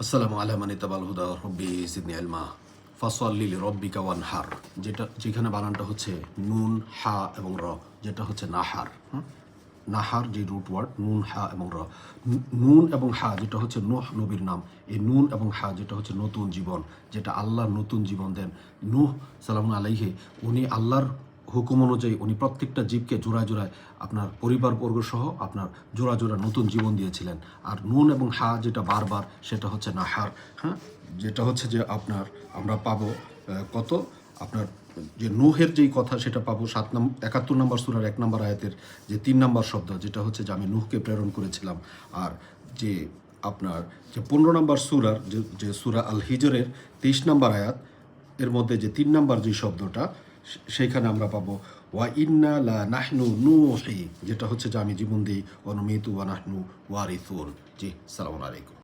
আসসালামু আলা মান ইত্তাবাল হুদা রব্বি জিদনি ইলমা ফাসাল্লি লিরাব্বিকা ওয়ানহার, যেখানে বানানটা হচ্ছে নুন হা এবং র, যেটা হচ্ছে নাহার। নাহার যে রুট ওয়ার্ড, নুন হা এবং র। নুন এবং হা যেটা হচ্ছে নূহ নবীর নাম, এই নুন এবং হা যেটা হচ্ছে নতুন জীবন, যেটা আল্লাহ নতুন জীবন দেন। নূহ সালামুন আলাইহি, উনি আল্লাহর হুকুম অনুযায়ী উনি প্রত্যেকটা জীবকে জোড়ায় জোড়ায় আপনার পরিবারবর্গ সহ আপনার জোড়া জোড়া নতুন জীবন দিয়েছিলেন। আর নুন এবং হা যেটা বারবার, সেটা হচ্ছে নাহার। যেটা হচ্ছে যে আপনার আমরা পাবো কত আপনার যে নূহের যেই কথা সেটা পাবো 71 নম্বর সূরার 1 নম্বর আয়াতের যে 3 নম্বর শব্দ, যেটা হচ্ছে যে আমি নূহকে প্রেরণ করেছিলাম। আর যে আপনার যে 15 নম্বর সূরার যে সূরা আল হিজরের 23 নম্বর আয়াত, এর মধ্যে যে 3 নম্বর যে শব্দটা, সেইখানে আমরা পাবো ওয়া ইন্না লা নাহনু নূহি, যেটা হচ্ছে যে আমি জীবন দিই, অনুমিতু ওয়া নাহনু ওয়ারিসুন। জি, সালামু আলাইকুম।